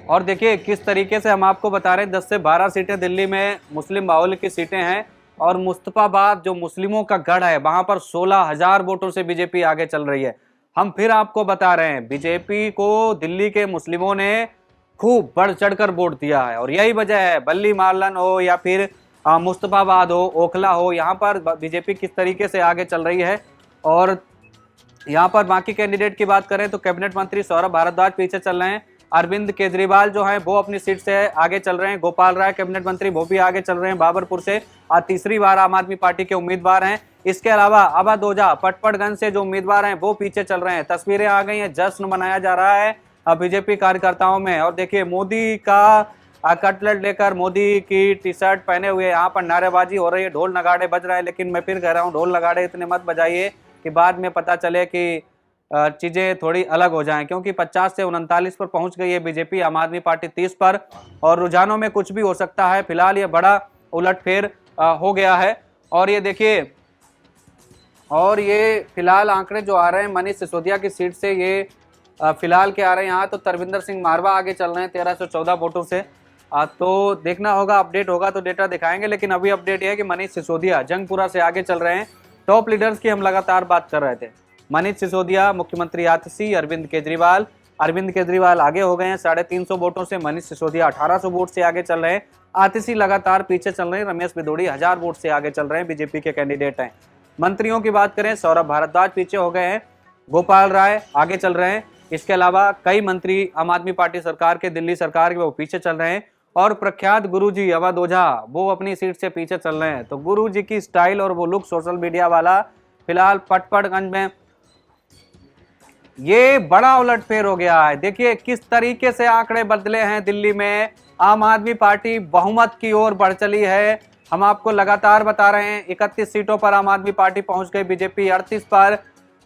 और देखिए किस तरीके से हम आपको बता रहे हैं, 10 से 12 सीटें दिल्ली में मुस्लिम बाहुल्य की सीटें हैं और मुस्तफाबाद जो मुस्लिमों का गढ़ है वहां पर 16,000 वोटों से बीजेपी आगे चल रही है। हम फिर आपको बता रहे हैं, बीजेपी को दिल्ली के मुस्लिमों ने खूब बढ़ चढ़कर वोट दिया है और यही वजह है, बल्ली मार्लन हो या फिर मुस्तफाबाद हो, ओखला हो, यहाँ पर बीजेपी किस तरीके से आगे चल रही है। और यहाँ पर बाकी कैंडिडेट की बात करें तो कैबिनेट मंत्री सौरभ भारद्वाज पीछे चल रहे हैं, अरविंद केजरीवाल जो हैं वो अपनी सीट से आगे चल रहे हैं, गोपाल राय कैबिनेट मंत्री वो भी आगे चल रहे हैं बाबरपुर से, और तीसरी बार आम आदमी पार्टी के उम्मीदवार हैं। इसके अलावा अवध ओझा पटपड़गंज से जो उम्मीदवार हैं वो पीछे चल रहे हैं। तस्वीरें आ गई हैं, जश्न मनाया जा रहा है बीजेपी कार्यकर्ताओं में। और देखिए मोदी का कटलेट लेकर, मोदी की टी शर्ट पहने हुए यहाँ पर नारेबाजी हो रही है, ढोल नगाड़े बज रहे हैं। लेकिन मैं फिर कह रहा हूँ, ढोल नगाड़े इतने मत बजाइए कि बाद में पता चले कि चीजें थोड़ी अलग हो जाएं, क्योंकि 50 से 39 पर पहुंच गई है बीजेपी, आम आदमी पार्टी 30 पर, और रुझानों में कुछ भी हो सकता है। फिलहाल ये बड़ा उलटफेर हो गया है। और ये देखिए, और ये फिलहाल आंकड़े जो आ रहे हैं मनीष सिसोदिया की सीट से, ये फिलहाल के आ रहे हैं यहाँ, तो तरविंदर सिंह मारवा आगे चल रहे हैं 1314 वोटों से। तो देखना होगा, अपडेट होगा तो डेटा दिखाएंगे। लेकिन अभी अपडेट यह है कि मनीष सिसोदिया जंगपुरा से आगे चल रहे हैं। टॉप लीडर्स की हम लगातार बात कर रहे थे, मनीष सिसोदिया, मुख्यमंत्री आतिशी, अरविंद केजरीवाल आगे हो गए हैं 350 वोटों से। मनीष सिसोदिया 1800 वोट से आगे चल रहे हैं। आतिशी लगातार पीछे चल रहे हैं। रमेश बिदोड़ी 1000 वोट से आगे चल रहे हैं, बीजेपी के कैंडिडेट हैं। मंत्रियों की बात करें, सौरभ भारद्वाज पीछे हो गए हैं, गोपाल राय आगे चल रहे हैं। इसके अलावा कई मंत्री आम आदमी पार्टी सरकार के, दिल्ली सरकार के, वो पीछे चल रहे हैं। और प्रख्यात गुरुजी अवध ओझा वो अपनी सीट से पीछे चल रहे हैं। तो गुरुजी की स्टाइल और वो लुक सोशल मीडिया वाला, फिलहाल पटपड़गंज में ये बड़ा उलटफेर हो गया है। देखिए किस तरीके से आंकड़े बदले हैं दिल्ली में। आम आदमी पार्टी बहुमत की ओर बढ़ चली है। हम आपको लगातार बता रहे हैं, 31 सीटों पर आम आदमी पार्टी पहुंच गई, बीजेपी 38 पर।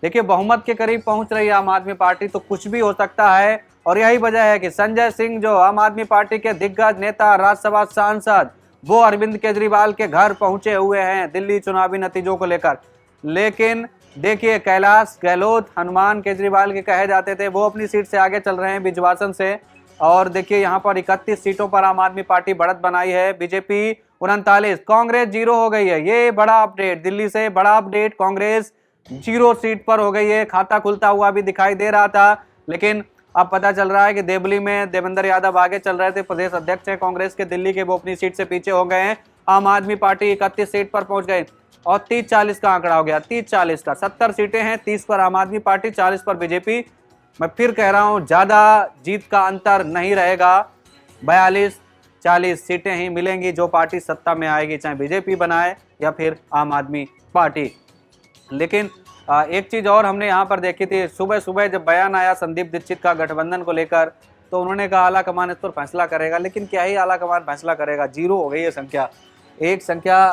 देखिए बहुमत के करीब पहुंच रही है आम आदमी पार्टी, तो कुछ भी हो सकता है। और यही वजह है कि संजय सिंह जो आम आदमी पार्टी के दिग्गज नेता, राज्यसभा सांसद, वो अरविंद केजरीवाल के घर पहुंचे हुए हैं दिल्ली चुनावी नतीजों को लेकर। लेकिन देखिए कैलाश गहलोत, हनुमान केजरीवाल के कहे जाते थे, वो अपनी सीट से आगे चल रहे हैं बिजवासन से। और देखिए यहाँ पर 31 सीटों पर आम आदमी पार्टी बढ़त बनाई है, बीजेपी 39, कांग्रेस 0 हो गई है। ये बड़ा अपडेट दिल्ली से, बड़ा अपडेट, कांग्रेस 0 सीट पर हो गई है। खाता खुलता हुआ भी दिखाई दे रहा था, लेकिन अब पता चल रहा है कि देवली में देवेंद्र यादव आगे चल रहे थे, प्रदेश अध्यक्ष है कांग्रेस के दिल्ली के, वो अपनी सीट से पीछे हो गए हैं। आम आदमी पार्टी 31 सीट पर पहुंच गई और 30-40 का आंकड़ा हो गया, 30-40 का। 70 सीटें हैं, 30 पर आम आदमी पार्टी, 40 पर बीजेपी। मैं फिर कह रहा हूं, ज्यादा जीत का अंतर नहीं रहेगा, 42-40 सीटें ही मिलेंगी जो पार्टी सत्ता में आएगी, चाहे बीजेपी बनाए या फिर आम आदमी पार्टी। लेकिन एक चीज और हमने यहाँ पर देखी थी, सुबह सुबह जब बयान आया संदीप दीक्षित का गठबंधन को लेकर, तो उन्होंने कहा आला कमान इस पर फैसला करेगा। लेकिन क्या ही आला कमान फैसला करेगा, 0 हो गई है संख्या। एक संख्या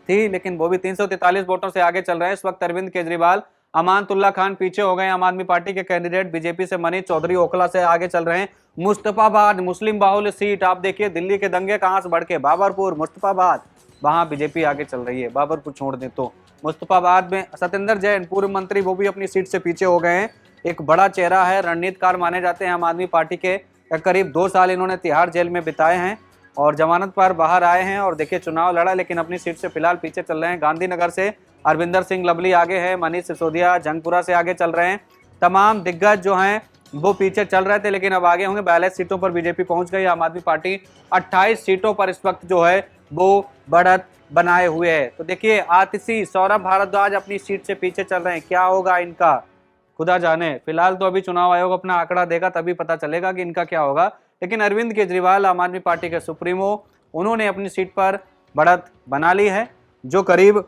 थी, लेकिन वो भी 343 वोटों से आगे चल रहे हैं इस वक्त अरविंद केजरीवाल। अमानतुल्ला खान पीछे हो गए, आम आदमी पार्टी के कैंडिडेट। बीजेपी से मनीष चौधरी ओखला से आगे चल रहे हैं। मुस्तफाबाद मुस्लिम बाहुल्य सीट, आप देखिए दिल्ली के दंगे कहां से बढ़ के बाबरपुर, मुस्तफाबाद, वहां बीजेपी आगे चल रही है। बाबरपुर छोड़ दें तो मुस्तफाबाद में सत्येंद्र जैन पूर्व मंत्री, वो भी अपनी सीट से पीछे हो गए हैं। एक बड़ा चेहरा है, रणनीतिकार माने जाते हैं आम आदमी पार्टी के। करीब 2 साल इन्होंने तिहाड़ जेल में बिताए हैं और जमानत पर बाहर आए हैं और देखिए चुनाव लड़ा, लेकिन अपनी सीट से फिलहाल पीछे चल रहे हैं। गांधीनगर से अरविंदर सिंह लवली आगे हैं, मनीष सिसोदिया जंगपुरा से आगे चल रहे हैं। तमाम दिग्गज जो हैं वो पीछे चल रहे थे, लेकिन अब आगे होंगे। 42 सीटों पर बीजेपी पहुंच गई, आम आदमी पार्टी 28 सीटों पर इस वक्त जो है वो बढ़त बनाए हुए है। तो देखिए आतिशी, सौरभ भारद्वाज अपनी सीट से पीछे चल रहे हैं। क्या होगा इनका, खुदा जाने। फिलहाल तो अभी चुनाव आयोग अपना आंकड़ा देगा तभी पता चलेगा कि इनका क्या होगा। लेकिन अरविंद केजरीवाल आम आदमी पार्टी के सुप्रीमो, उन्होंने अपनी सीट पर बढ़त बना ली है, जो करीब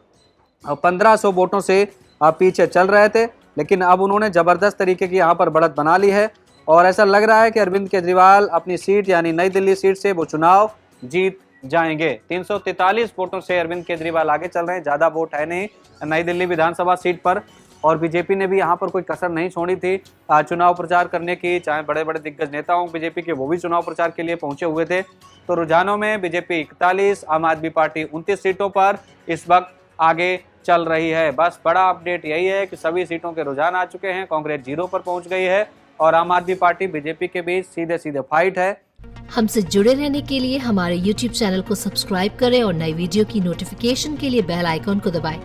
1500 वोटों से पीछे चल रहे थे, लेकिन अब उन्होंने जबरदस्त तरीके की यहाँ पर बढ़त बना ली है। और ऐसा लग रहा है कि अरविंद केजरीवाल अपनी सीट यानी नई दिल्ली सीट से वो चुनाव जीत जाएंगे। 343 वोटों से अरविंद केजरीवाल आगे चल रहे हैं, ज्यादा वोट है नहीं नई दिल्ली विधानसभा सीट पर। और बीजेपी ने भी यहाँ पर कोई कसर नहीं छोड़ी थी चुनाव प्रचार करने की, चाहे बड़े बड़े दिग्गज नेता हों बीजेपी के, वो भी चुनाव प्रचार के लिए पहुंचे हुए थे। तो रुझानों में बीजेपी 41, आम आदमी पार्टी 29 सीटों पर इस वक्त आगे चल रही है। बस बड़ा अपडेट यही है कि सभी सीटों के रुझान आ चुके हैं, कांग्रेस 0 पर पहुंच गई है और आम आदमी पार्टी बीजेपी के बीच सीधे सीधे फाइट है। हमसे जुड़े रहने के लिए हमारे YouTube चैनल को सब्सक्राइब करें और नई वीडियो की नोटिफिकेशन के लिए बेल आइकॉन को दबाएं।